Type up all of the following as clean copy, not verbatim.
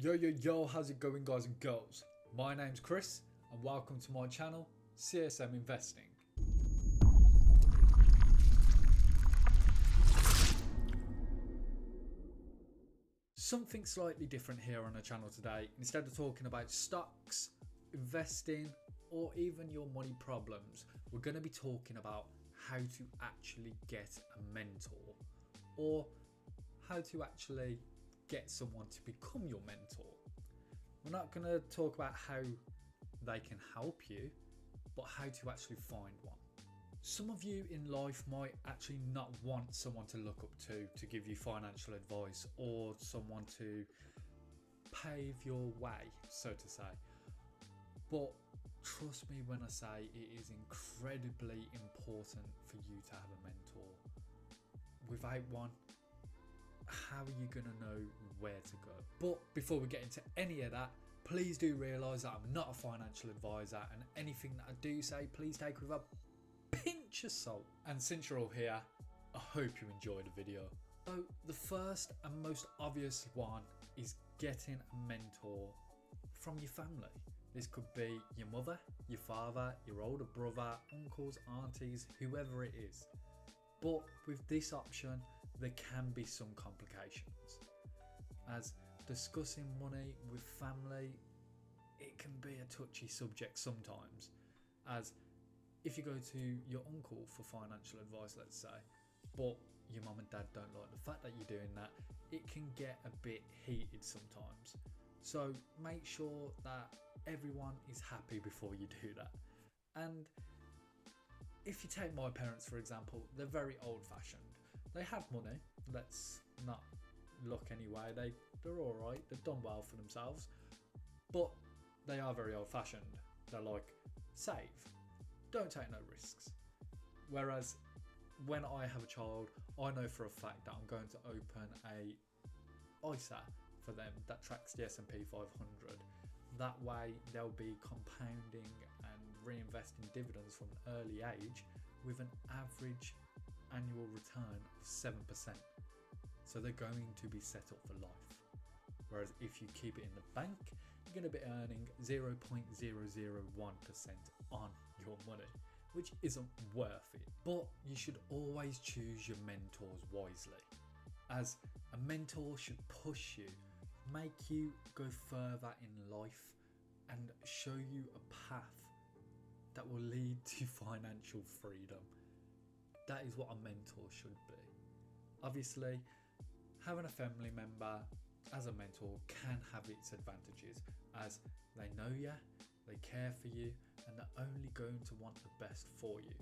Yo, how's it going, guys and girls? My name's Chris and welcome to my channel, CSM Investing. Something slightly different here on the channel today. Instead of talking about stocks, investing, or even your money problems, we're going to be talking about how to actually get a mentor, or how to actually get someone to become your mentor. We're not going to talk about how they can help you, but how to actually find one. Some of you in life might actually not want someone to look up to give you financial advice, or someone to pave your way, so to say. But trust me when I say it is incredibly important for you to have a mentor. Without one, how are you going to know where to go? But before we get into any of that, please do realise that I'm not a financial advisor, and anything that I do say, please take with a pinch of salt. And since you're all here, I hope you enjoy the video. So the first and most obvious one is getting a mentor from your family. This could be your mother, your father, your older brother, uncles, aunties, whoever it is. But with this option, there can be some complications, as discussing money with family, it can be a touchy subject sometimes, as if you go to your uncle for financial advice, let's say, but your mum and dad don't like the fact that you're doing that, it can get a bit heated sometimes. So make sure that everyone is happy before you do that. And if you take my parents, for example, they're very old-fashioned. They have money, let's not look anyway, they're alright, they've done well for themselves, but they are very old-fashioned. They're like, save, don't take no risks. Whereas when I have a child, I know for a fact that I'm going to open a ISA for them that tracks the S&P 500. That way they'll be compounding and reinvesting dividends from an early age with an average annual return of 7%. So they're going to be set up for life. Whereas if you keep it in the bank, you're going to be earning 0.001% on your money, which isn't worth it. But you should always choose your mentors wisely, as a mentor should push you, make you go further in life, and show you a path that will lead to financial freedom. That is what a mentor should be. Obviously, having a family member as a mentor can have its advantages, as they know you, they care for you, and they're only going to want the best for you.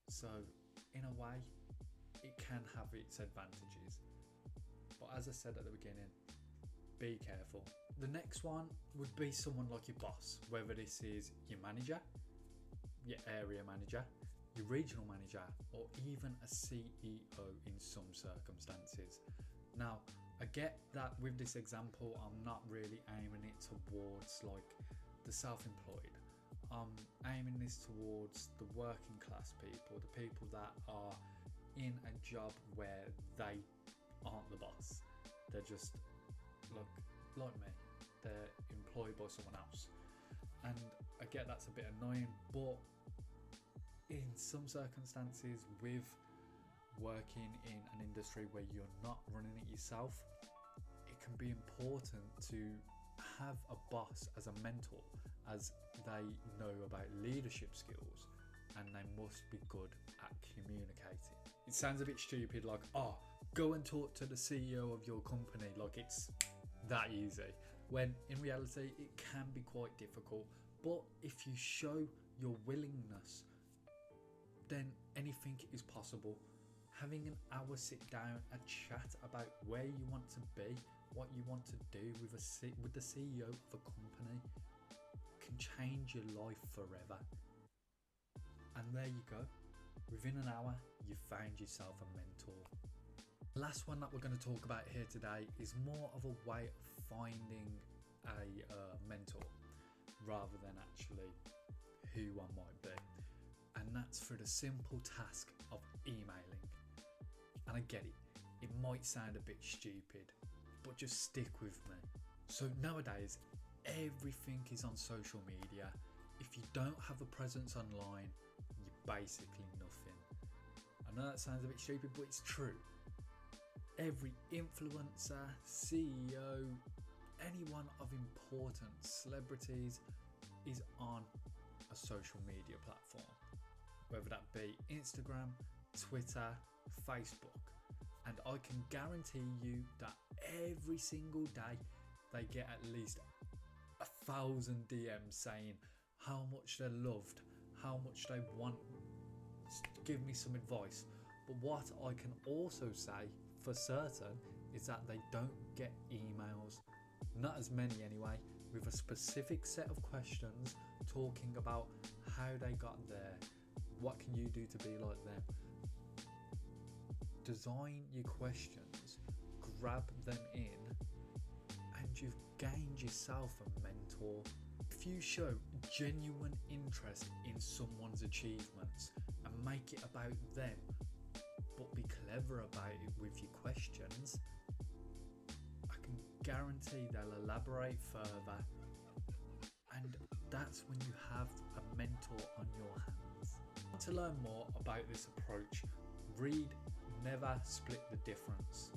So in a way, it can have its advantages. But as I said at the beginning, be careful. The next one would be someone like your boss, whether this is your manager, your area manager, your regional manager, or even a CEO in some circumstances. Now, I get that with this example, I'm not really aiming it towards like the self-employed. I'm aiming this towards the working class people, the people that are in a job where they aren't the boss. They're just, look, like me, they're employed by someone else. And I get that's a bit annoying, but in some circumstances, with working in an industry where you're not running it yourself, it can be important to have a boss as a mentor, as they know about leadership skills and they must be good at communicating. It sounds a bit stupid, like, oh, go and talk to the CEO of your company, like it's that easy, when in reality it can be quite difficult. But if you show your willingness, then anything is possible. Having an hour sit down, a chat about where you want to be, what you want to do with the CEO of a company can change your life forever. And there you go. Within an hour, you found yourself a mentor. The last one that we're going to talk about here today is more of a way of finding a mentor rather than actually who one might be. And that's through the simple task of emailing. And I get it, it might sound a bit stupid, but just stick with me. So nowadays, everything is on social media. If you don't have a presence online, you're basically nothing. I know that sounds a bit stupid, but it's true. Every influencer, CEO, anyone of importance, celebrities, is on a social media platform, whether that be Instagram, Twitter, Facebook. And I can guarantee you that every single day they get at least 1,000 DMs saying how much they're loved, how much they want to give me some advice. But what I can also say for certain is that they don't get emails, not as many anyway, with a specific set of questions talking about how they got there, what can you do to be like them. Design your questions, grab them in, and you've gained yourself a mentor. If you show genuine interest in someone's achievements and make it about them, but be clever about it with your questions, I can guarantee they'll elaborate further, and that's when you have a mentor on your hands. To learn more about this approach, read Never Split the Difference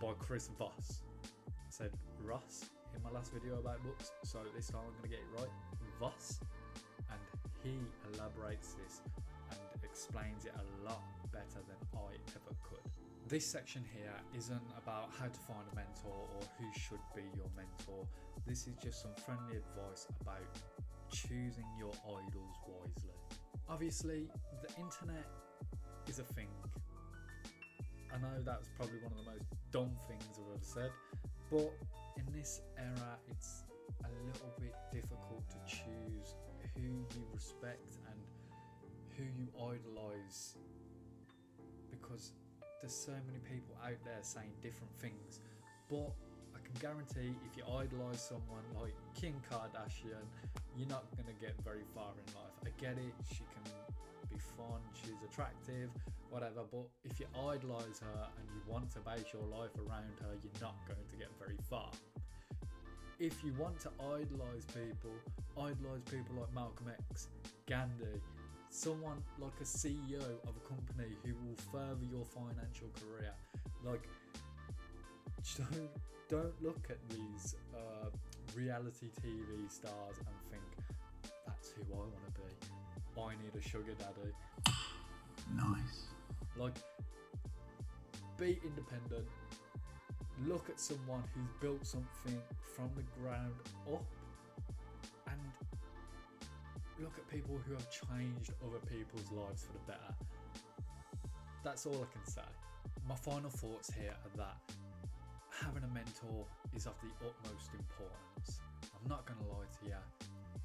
by Chris Voss. I said Ross in my last video about books, so this time I'm going to get it right. Voss. And he elaborates this and explains it a lot better than I ever could. This section here isn't about how to find a mentor or who should be your mentor. This is just some friendly advice about choosing your idols wisely. Obviously, the internet is a thing. I know that's probably one of the most dumb things I've ever said, but in this era it's a little bit difficult to choose who you respect and who you idolise, because there's so many people out there saying different things. But I can guarantee if you idolise someone like Kim Kardashian, you're not going to get very far in life. I get it, she can be fun, she's attractive, whatever, but if you idolise her and you want to base your life around her, you're not going to get very far. If you want to idolise people like Malcolm X, Gandhi, someone like a CEO of a company who will further your financial career. Like, don't look at these reality TV stars and think, that's who I want to be. I need a sugar daddy. Nice. Like, be independent. Look at someone who's built something from the ground up, and look at people who have changed other people's lives for the better. That's all I can say. My final thoughts here are that having a mentor is of the utmost importance. I'm not going to lie to you,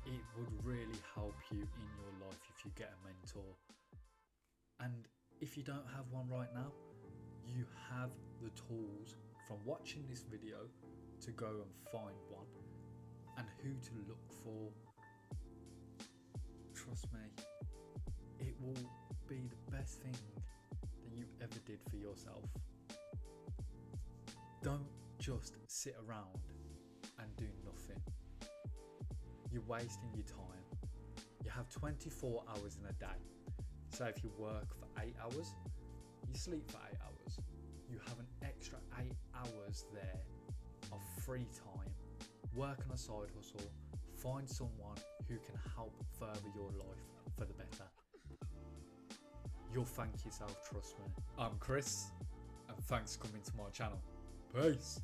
it would really help you in your life if you get a mentor. And if you don't have one right now, you have the tools from watching this video to go and find one, and who to look for. Trust me, it will be the best thing that you ever did for yourself. Don't just sit around and do nothing. You're wasting your time. You have 24 hours in a day. So if you work for 8 hours, you sleep for 8 hours. You have an extra 8 hours there of free time. Work on a side hustle. Find someone who can help further your life for the better. You'll thank yourself, trust me. I'm Chris, and thanks for coming to my channel. Peace.